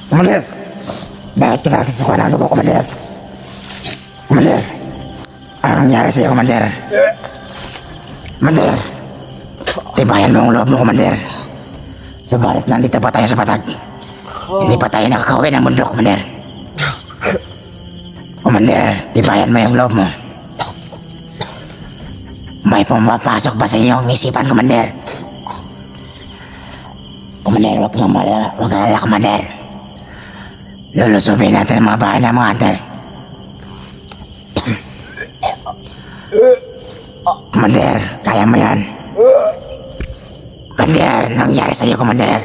Commander! Bakit pinagsusukan ang dugo, Commander? Commander! Anong nangyari sa'yo, Commander? Commander! Tibayan mo ang loob mo, Commander. Subalit nandito pa tayo sa patag. Hindi pa tayo nakakauwi ng bundok, Commander. Commander, tibayan mo yung loob mo. May pumapasok ba sa inyong isipan, Commander? Commander, huwag ka alala, Commander. Lulusubin natin ang mga bahay ng mga hunter. Commander, kaya mo yan. Commander, nangyari sa'yo, Commander.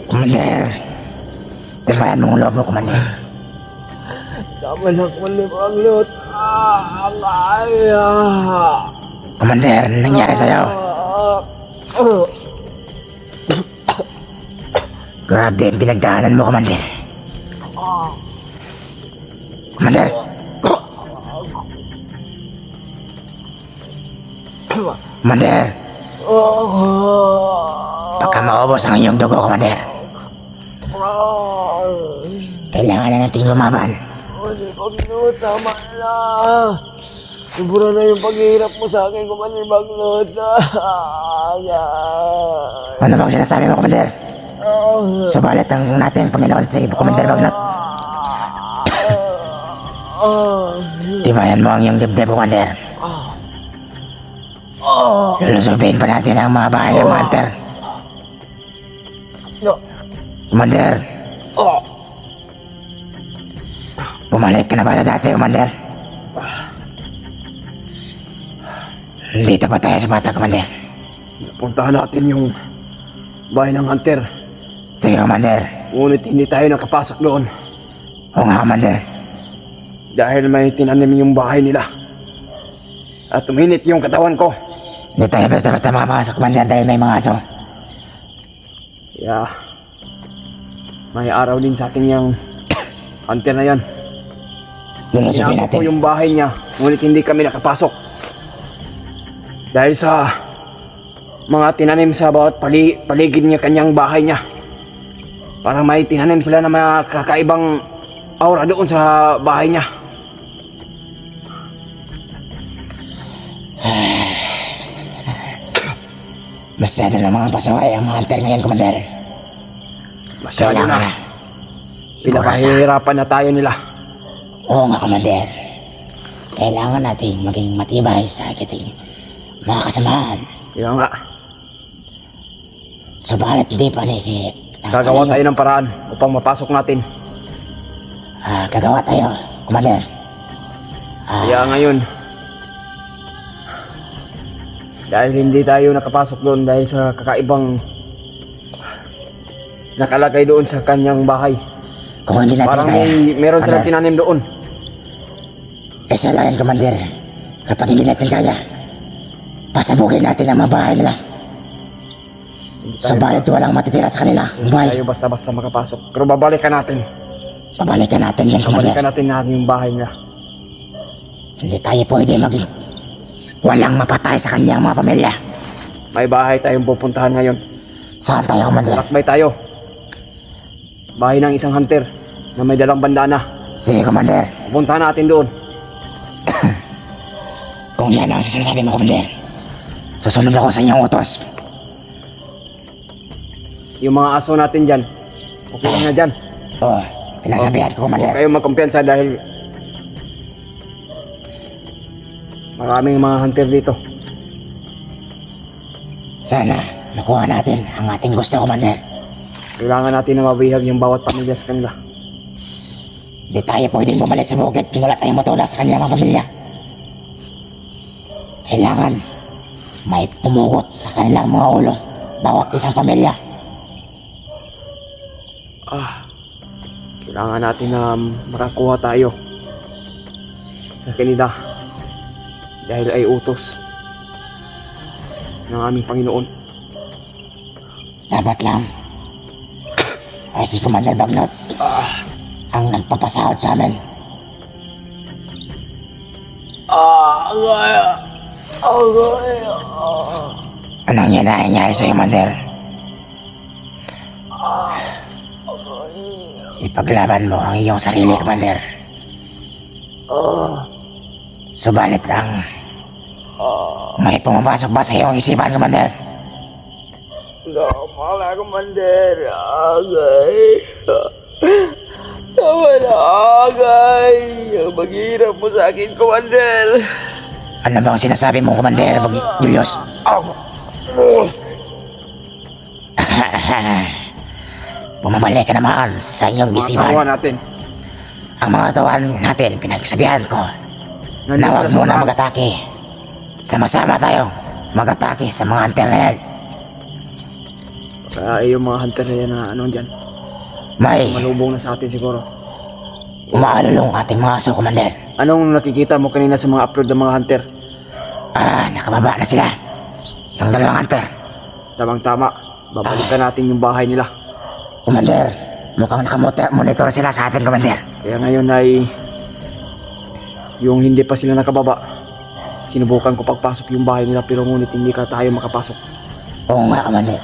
Commander, tibayan mo ang loob mo, Commander. Tama na kulit ang lot. Kaya. Commander, nangyari sa'yo. Grabe ang pinagdaanan mo, Commander. Commander. Commander. Baka maubos ang iyong dugo, Commander. Kailangan na nating lumaban. Bagnot, tama na. Sobra na yung paghihirap mo sa akin, Commander Bagnot. Ano bang sinasabi mo, Commander? Subalit ang nating Panginoon sa Commander Bagnot. Tibayan mo ang iyong dibdib, Commander. Lulusubin pa natin ang mga bahay ng mga hunter. Commander. Bumalik ka na ba dati, Commander? Dito pa tayo sa bata, Commander. Puntahan natin yung bahay ng hunter. Sige, Commander. Ngunit hindi tayo nakapasok doon. Oo nga, Commander. Dahil may tinanim yung bahay nila. At uminit yung katawan ko. Hindi tayo basta-basta makapasok, Commander, dahil may mga aso. Yeah. May araw din sa atin yung hunter na yan. Lulusubin Pinasok natin. ko yung bahay niya, ngunit hindi kami nakapasok. Dahil sa mga tinanim sa bawat paligid niya kanyang bahay niya. Parang may tinanim sila na mga kakaibang aura doon sa bahay niya. Masyado na mga pasaway ang mga hunter ngayon, Commander. Masyado Kailangan na. Pinapahihirapan na tayo nila. Oo nga, Commander. Kailangan natin maging matibay sa ating mga kasamahan. Kaya nga, Subalit hindi pa rin. gagawa tayo ng paraan upang mapasok natin. Gagawa tayo, Commander. Kaya ngayon, dahil hindi tayo nakapasok doon dahil sa kakaibang nakalagay doon sa kanyang bahay. Kung hindi natin Parang kaya, meron silang tinanim doon. isa lang yan, Commander. Kapag hindi natin kaya, pasabugin natin ang mga bahay nila. Subalit walang matitira sa kanila. Hindi tayo basta-basta makapasok. Pero babalikan natin. Pabalikan natin yan, Commander. Babalikan natin yung bahay nila. Hindi tayo pwede maging walang mapatay sa kanyang mga pamilya. May bahay tayong pupuntahan ngayon. Saan tayo, Commander? Lakbay tayo. Bahay ng isang hunter na may dalang bandana. Sige, Commander. Pupuntahan natin doon. Kung yan ang sinasabi mo, Commander, susunod ako sa inyong utos. Yung mga aso natin dyan, okay lang na dyan. Oo, pinasabihan ko, Huwag Commander. kayong magkumpiyansa dahil maraming mga hunter dito. Sana makuha natin ang ating gusto, Commander. Kailangan natin na mabihag yung bawat pamilya sa kanila. Hindi tayo pwedeng bumalik sa bukid kung wala tayong matulak sa kanyang mga pamilya. Kailangan may pumugot sa kanilang mga ulo, bawat isang pamilya. Kailangan natin na makakuha tayo sa kanila dahil ay utos ng aming Panginoon. Dapat lang ay si Commander Bagnot ang nagpapasahod sa amin. Agay. Anong nangyari sa'yo, Commander? Ipaglaban mo ang iyong sarili, Commander. Subalit lang, may pumapasok ba sa iyong isipan, Commander? Tama na, Commander. Agay. Tama na, agay. Maghihirap mo sa akin, Commander. Ano bang sinasabi mo, Commander Julius? Bumabalik ka naman sa iyong isipan. Makawa natin. Ang mga tawan natin, pinagsabihan ko na huwag muna mag-atake. Sama-sama tayo mag-atake sa mga hunter na yan. Kaya yung mga hunter na yan na ano dyan, May malubong na sa atin siguro. umaalulong ating mga aso, Commander. Anong nakikita mo kanina sa mga upload ng mga hunter? Nakababa na sila. Yung dalawang hunter. Tamang-tama. Babalikan natin yung bahay nila. Commander, mukhang nakamonitor sila sa atin, Commander. Kaya ngayon ay yung hindi pa sila nakababa, sinubukan ko pagpasok yung bahay nila pero ngunit hindi ka tayo makapasok. Oo nga, Commander.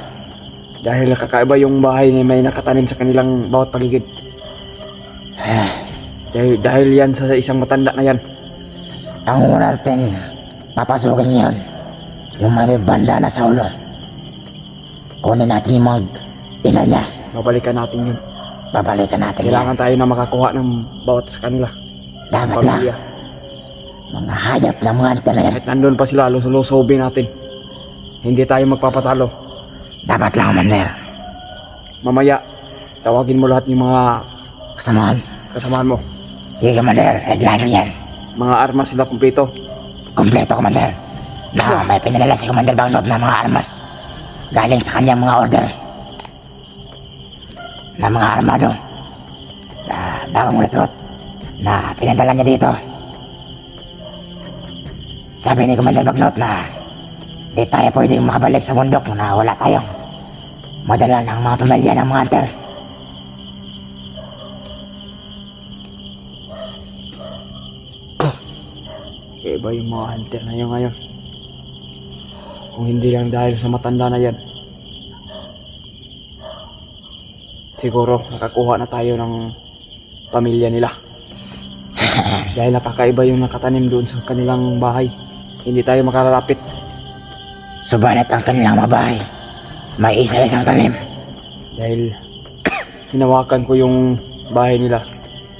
Dahil nakakaiba yung bahay na may nakatanim sa kanilang bawat paligid. Dahil yan sa isang matanda na yan. Ang una natin papasukin ngayon, yung may banda na sa ulo. Kunin natin yung mga ina niya. Babalikan natin yun. Babalikan natin Kailangan tayo na makakuha ng bawat sa kanila. Dapat lang. Pamilya. Mga hayop na mga hunter na yan. Kahit nandun pa sila, lusulubin natin. Hindi tayo magpapatalo. Dapat lang, Commander. Mamaya, tawagin mo lahat yung mga Kasamahan. kasamahan mo. Sige, Commander. Reglado yan. Mga armas sila kumpleto. Kompleto, Commander. Na may pinalala si Commander Bagnot na mga armas. Galing sa kanyang mga order. Na mga armado. Na bagong recruit. Na pinadala niya dito. Sabi ni Commander Bagnot na di tayo pwedeng makabalik sa bundok na wala tayong madala ng mga pamilya ng mga hunter. Kaya iba yung mga hunter na yun ngayon. Kung hindi lang dahil sa matanda na yan, siguro nakakuha na tayo ng pamilya nila. Dahil nakakaiba yung nakatanim doon sa kanilang bahay. Hindi tayo makarapit. Subalit ang kanilang mga bahay, may isa-isang talim. Dahil hinawakan ko yung bahay nila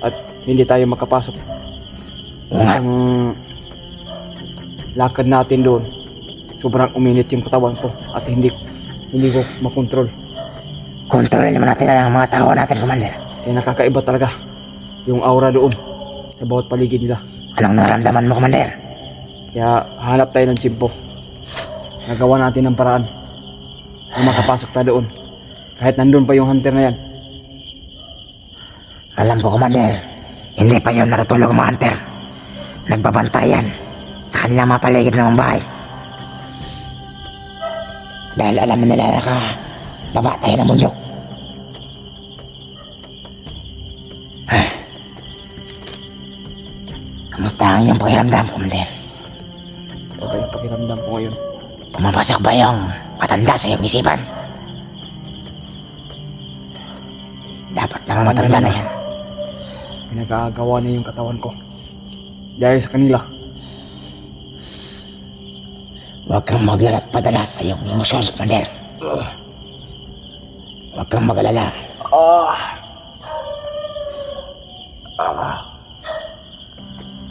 at hindi tayo makapasok. Isang lakad natin doon, sobrang uminit yung katawan ko at hindi ko makontrol. Kontrolin naman natin ang mga tao natin, Commander. Kaya nakakaiba talaga yung aura doon sa bawat paligid nila. Anong naramdaman mo, Commander? Kaya hanap tayo ng tsimpo. Nagawa natin ng paraan na makapasok tayo doon. Kahit nandun pa yung hunter na yan. Alam ko, Commander, hindi pa yun natutulog mga hunter. Nagbabantayan sa kanilang mga paligid ng bahay. Dahil alam nila na baba tayo ng bundok. Kamusta ang iyong pakiramdam, Commander? Okay yung pakiramdam ko ngayon. Pumapasok ba yung matanda sa iyong isipan? Dapat naman matanda na yan. Pinag-aagawa na yung katawan ko. Dahil sa kanila. Huwag kang magpadala sa iyong emosyon, Commander. Huwag kang mag-alala.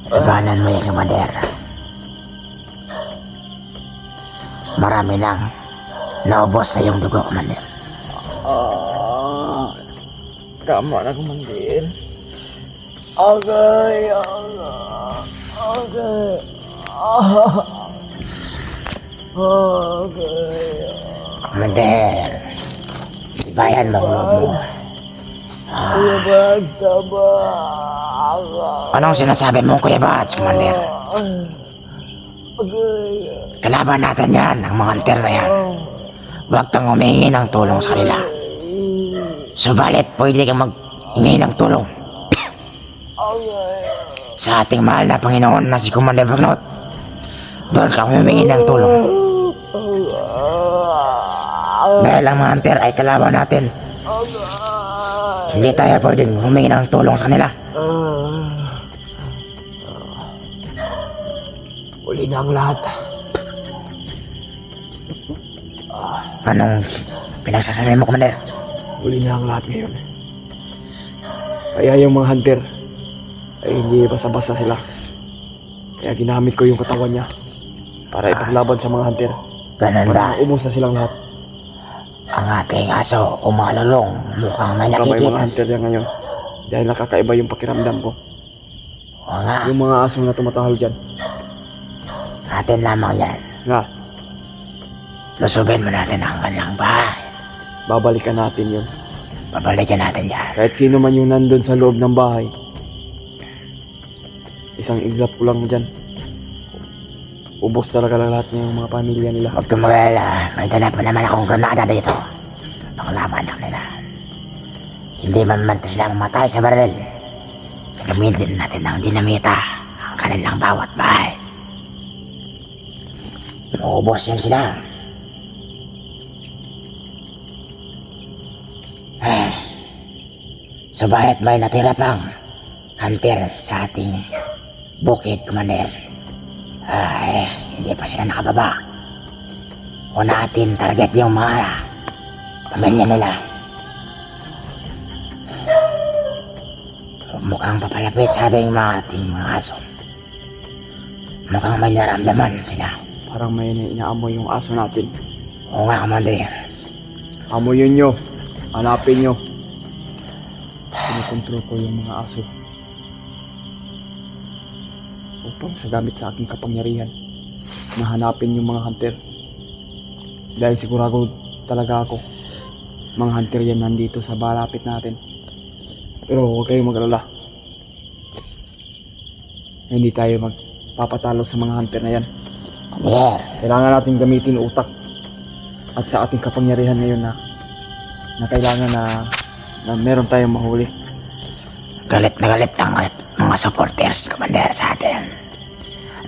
Labanan mo yan, Commander. Marami nang naubos sa iyong dugo, Commander. Tama na, Commander. Okay. Commander, ibayan mo ang loob mo. Kuya Bags, tama. Anong sinasabi mo, Kuya Bats, Commander? Kalaban natin yan, ang mga hunter na yan. Huwag kang humingi ng tulong sa kanila. Subalit, pwede kang maghingi ng tulong sa ating mahal na Panginoon na si Commander Bagnot. Doon kang humingi ng tulong. Dahil ang mga hunter ay kalaban natin. Hindi tayo pwedeng humingi ng tulong sa kanila. Uli na ang lahat. Anong pinagsasabi mo, Commander? Uli na ang lahat ngayon. Kaya yung mga hunter ay hindi basta-basta sila. Kaya ginamit ko yung katawan niya para ipaglaban sa mga hunter. Ganun ba? Para umus na silang lahat. Ang ating aso umalulong. Mukhang may Baka may mga nakikita. hunter yan ngayon. Dahil nakakaiba yung pakiramdam ko. Oo nga, Yung mga asong na tumatahol dyan. atin lamang yan. Nga, Lusubin mo natin ang kanilang bahay. babalikan natin yun. Babalikan natin yan. Kahit sino man yung nandun sa loob ng bahay. Isang iglap ko lang dyan. Ubos talaga lahat ng mga pamilya nila. Huwag kang mag-alala. May dala pa naman akong granada dito. Nakalaban sa kanila. Hindi man man sila mamatay sa baril. Gamitin natin ng dinamita ang kanilang bawat bahay. Maubos yan sila. Subalit may natira pang hunter sa ating bukid, Commander. Hindi pa sila nakababa. Una natin target yung mga pamilya nila. Mukhang papalapit sa ating mga aso. Mukhang may naramdaman sila. Parang may inaamoy yung aso natin. Oo nga, Commander. Amoyin nyo. Hanapin nyo. Pinikontrol ko yung mga aso. Upang sa gamit sa aking kapangyarihan na hanapin yung mga hunter. Dahil sigurado talaga ako mga hunter yan nandito sa balapit natin. Pero huwag kayong mag-alala. Hindi tayo magpapatalo sa mga hunter na yan. Commander, Kailangan natin gamitin utak at sa ating kapangyarihan ngayon na kailangan na meron tayong mahuli. galit na galit ang mga supporters, Commander, sa atin.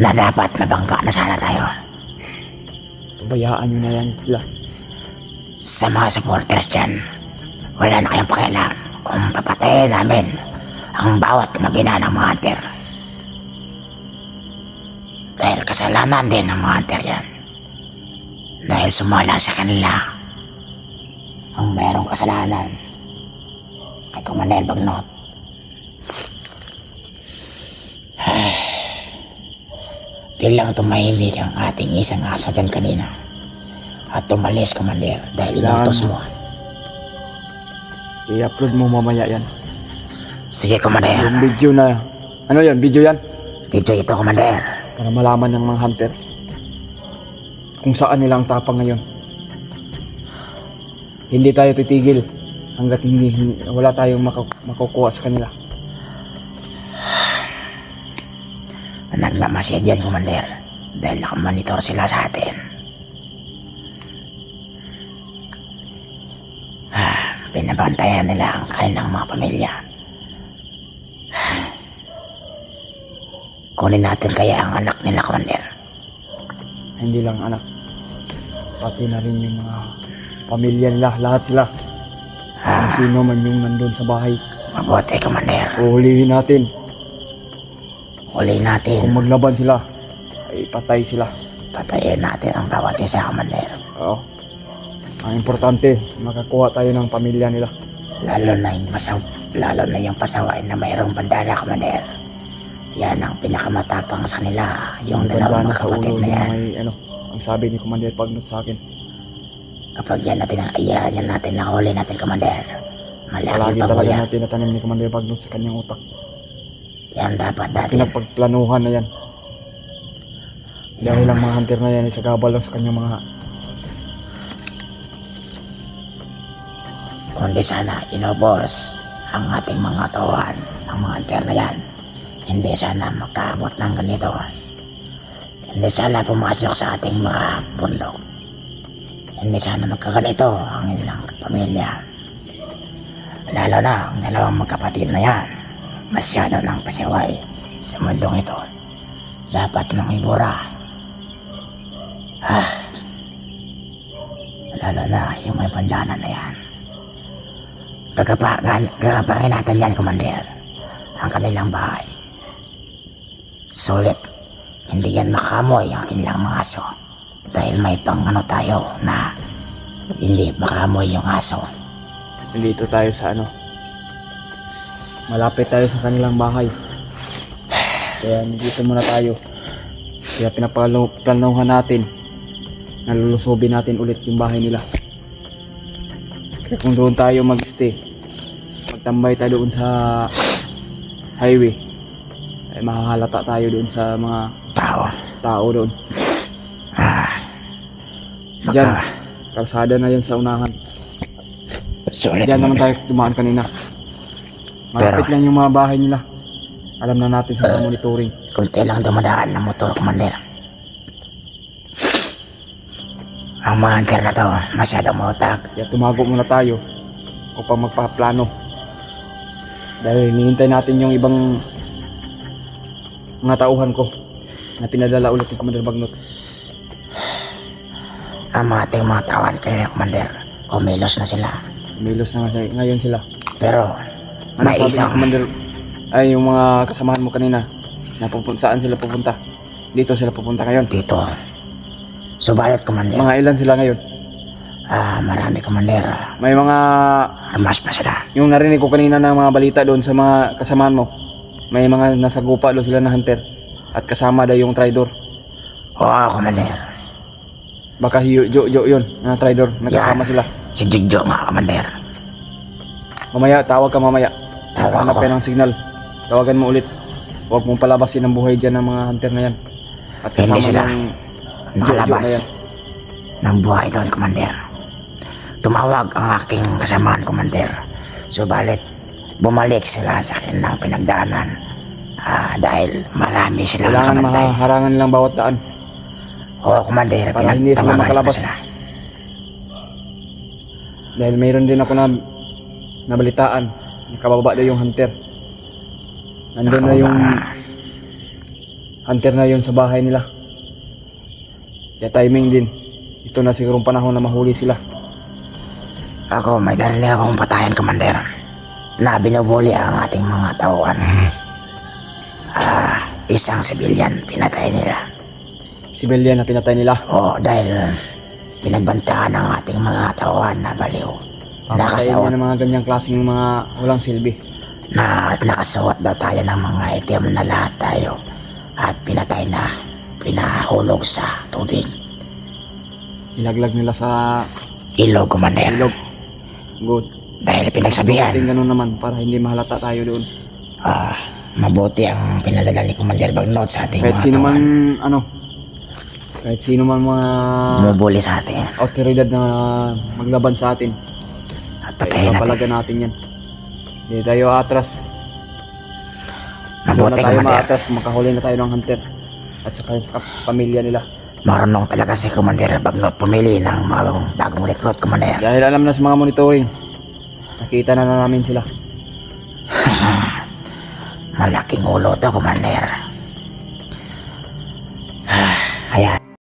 Na dapat mabangga na sana tayo. Pabayaan nyo na yan sila. Sa mga supporters dyan, wala na kayong pakialam kung papatayin namin ang bawat magina ng mga hunter. Dahil kasalanan din ng mga hunter yan. Dahil sumala sa kanila ang mayroong kasalanan kay Commander Bagnot. Di lang tumahimik ang ating isang aso dyan kanina at tumalis, Commander, dahil inutos mo. I-upload mo mamaya yan. Sige, Commander. Yung video na... Ano yan? Video yan? Video ito, Commander. Para malaman ng mga hunter kung saan nilang tapang ngayon. Hindi tayo titigil hanggat wala tayong makukuha sa kanila. Nagmamasid yan, Commander, dahil nakamonitor sila sa atin. Pinabantayan nila ang kanilang mga pamilya. Kunin natin kaya ang anak nila, Commander. Hindi lang anak, pati na rin yung mga pamilya nila, lahat sila. Kung sino man yung nandun sa bahay. Mabuti, Commander. Uhulihin natin. Huli natin. Kung maglaban sila, ay patay sila. Patayin natin ang bawat isa, Commander. Oo. Ang importante, makakuha tayo ng pamilya nila. Lalo na yung pasawain na mayroong bandana, Commander. Yan ang pinakamatapang sa kanila. Yung dalawang Bandana sa ulo magkapatid na niya yan. may ang sabi ni Commander Bagnot sa akin. Kapag yan natin nakahuli natin, Commander. Malaki Palagi pa talaga huli. natin natanim ni Commander Bagnot sa kanyang utak. Yan dapat natin. Pinagpagplanuhan na yan. Dahil ang mga hunter na yan ay sagabal lang sa kanyang mga... Kundi sana inubos ang ating mga tauhan, ang mga hunter na yan. Hindi sana magkaabot ng ganito. Hindi sana pumasok sa ating mga bundok. Hindi sana magkaganito ang ilang pamilya. Lalo na ang dalawang magkapatid na yan. Masyado ng pasaway sa mundong ito. Dapat nang ibura. Lalo na yung may bandana na yan. Gagapangin natin yan, Commander. Ang kanilang bahay. Sulit. Hindi yan makamoy ang kanilang mga aso. Dahil may pang tayo na hindi makamoy yung aso. Nandito tayo sa malapit tayo sa kanilang bahay. Kaya nandito muna tayo. Kaya pinaplanuhan natin na lulusubin natin ulit yung bahay nila. Kaya kung doon tayo mag-stay, magtambay tayo doon sa highway, ay mahahalata tayo doon sa mga tao doon. Diyan, kalsada na yan sa unahan. Sulit. Diyan naman tayo dumaan kanina. Malapit lang yung mga bahay nila. Alam na natin sa mga monitoring. Kunti lang dumadaan ng motor, Commander. Ang mga hunter na to, masyadong mautag. Kaya tumago muna tayo upang magpaplano. Dahil hinihintay natin yung ibang mga tauhan ko na pinadala ulit ni Commander Bagnot. Ang mga ating mga tawan kay Commander, kumilos na sila. Umilos na nga ngayon sila. Pero, Ano may sabi ni isang... Commander? Ay, yung mga kasamahan mo kanina na saan sila pupunta? Dito sila pupunta ngayon. Dito. Subalit, Commander. Mga ilan sila ngayon? Marami, Commander. May mga, Mas pa sila. yung narinig ko kanina ng mga balita doon sa mga kasamahan mo, may mga nasa gupa doon sila na hunter at kasama daw yung tridor. Oo, Commander. Baka Jo yun, na tridor, nagkasama sila. Si Jigjo nga, Commander. Mamaya, tawag ka mamaya. Tawag Hanap ako. ka ng signal. Tawagan mo ulit. Huwag mong palabasin ang buhay dyan ng mga hunter na yan. At Hindi kasama sila yung nakalabas Jo na yan. ng buhay doon, Commander. Tumawag ang aking kasamaan, Commander. Subalit, bumalik sila sa kanilang pinagdaanan. Dahil marami silang Kailangan nakabantay. maharangan nilang bawat daan. Oo, Commander. Para hindi sila pinagtawagan ko makalabas. sila. Dahil mayroon din ako na nabalitaan. Nakababa na yung hunter. Nandun na yung hunter na yun sa bahay nila. Kaya timing din. Ito na sigurong panahon na mahuli sila. Ako, may narinig akong patayan, Commander. Na binubuli ang ating mga tauhan. Isang civilian pinatay nila. Civilian na pinatay nila. Oo, dahil pinagbantaan ang ating mga tauhan na baliw. Patayin Nakasuot niya ng mga ganyang klaseng mga walang silbi. na nakasuot daw tayo ng mga item na lahat tayo. At pinatay na, pinahulog sa tubig. Ilaglag nila sa Ilog, Commander. ilog. Good. Dahil pinagsabihan, Buting ganun naman para hindi mahalata tayo doon. mabuti ang pinadala ni Commander Bagnot sa ating Kahit mga sino man tauhan. kahit sino man mga Bumubuli sa atin. autoridad na maglaban sa atin, At kaya patayin natin. papalaga natin yan. Hindi tayo atras. Hindi na Mabuti, tayo Commander. maatras kung makahuli na tayo ng hunter at sa pamilya nila. Marunong talaga si Commander Bagnot pumili ng mga bagong recruit, Commander. Dahil alam na sa mga monitoring, nakita na namin sila. Malaking ulo to, Commander. Ayan.